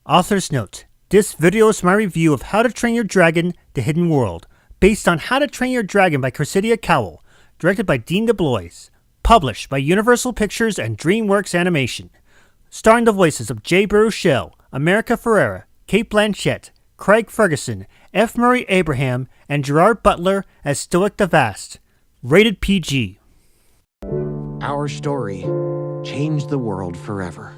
Author's note. This video is my review of How to Train Your Dragon: The Hidden World, based on How to Train Your Dragon by Cressida Cowell, directed by Dean DeBlois, published by Universal Pictures and DreamWorks Animation, starring the voices of Jay Baruchel, America Ferrera, Cate Blanchett, Craig Ferguson, F. Murray Abraham, and Gerard Butler as Stoic the Vast. Rated PG. Our story changed the world forever.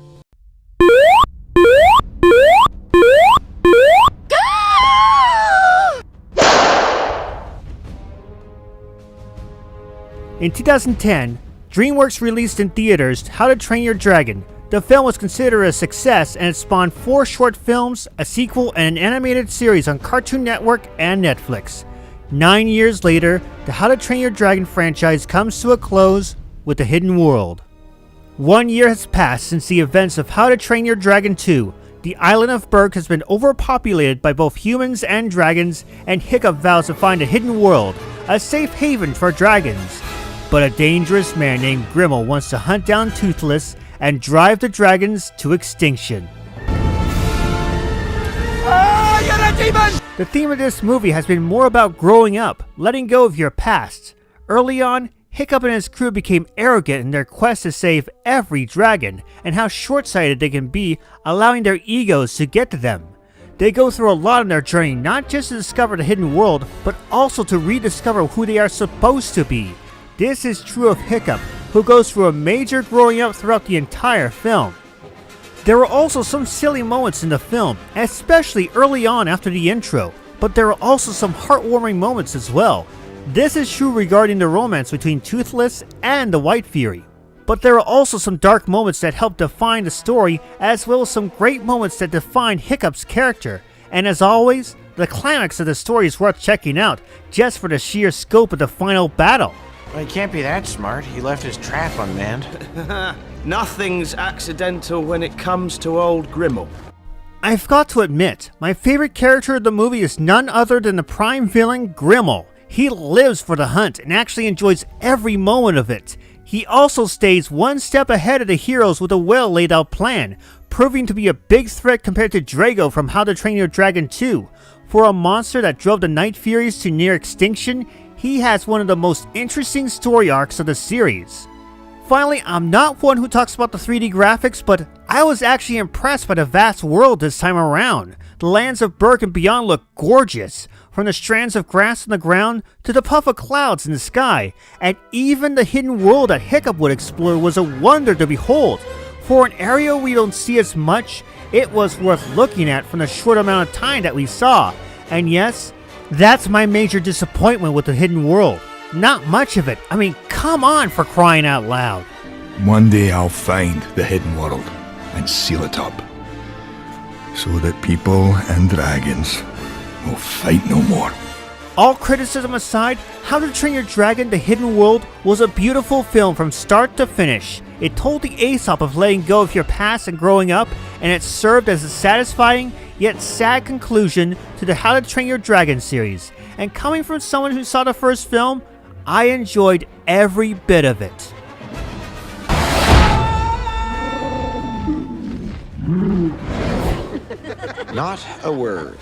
In 2010, DreamWorks released in theaters How to Train Your Dragon. The film was considered a success and it spawned 4 short films, a sequel, and an animated series on Cartoon Network and Netflix. 9 years later, the How to Train Your Dragon franchise comes to a close with The Hidden World. 1 year has passed since the events of How to Train Your Dragon 2. The island of Berg has been overpopulated by both humans and dragons, and Hiccup vows to find a hidden world, a safe haven for dragons. But a dangerous man named Grimmel wants to hunt down Toothless and drive the dragons to extinction. Ah, you're a demon! The theme of this movie has been more about growing up, letting go of your past. Early on, Hiccup and his crew became arrogant in their quest to save every dragon, and how short-sighted they can be, allowing their egos to get to them. They go through a lot on their journey, not just to discover the hidden world, but also to rediscover who they are supposed to be. This is true of Hiccup, who goes through a major growing up throughout the entire film. There are also some silly moments in the film, especially early on after the intro, but there are also some heartwarming moments as well. This is true regarding the romance between Toothless and the White Fury. But there are also some dark moments that help define the story, as well as some great moments that define Hiccup's character. And as always, the climax of the story is worth checking out, just for the sheer scope of the final battle. Well, he can't be that smart. He left his trap unmanned. Nothing's accidental when it comes to old Grimmel. I've got to admit, my favorite character of the movie is none other than the prime villain, Grimmel. He lives for the hunt and actually enjoys every moment of it. He also stays one step ahead of the heroes with a well laid out plan, proving to be a big threat compared to Drago from How to Train Your Dragon 2. For a monster that drove the Night Furies to near extinction, he has one of the most interesting story arcs of the series. Finally, I'm not one who talks about the 3D graphics, but I was actually impressed by the vast world this time around. The lands of Berg and beyond look gorgeous, from the strands of grass on the ground to the puff of clouds in the sky, and even the hidden world that Hiccup would explore was a wonder to behold. For an area we don't see as much, it was worth looking at from the short amount of time that we saw. And yes, that's my major disappointment with the hidden world. Not much of it. I mean, come on, for crying out loud. One day I'll find the hidden world and seal it up, so that people and dragons will fight no more. All criticism aside, How to Train Your Dragon: The Hidden World was a beautiful film from start to finish. It told the Aesop of letting go of your past and growing up, and it served as a satisfying yet sad conclusion to the How to Train Your Dragon series. And coming from someone who saw the first film, I enjoyed every bit of it. Not a word.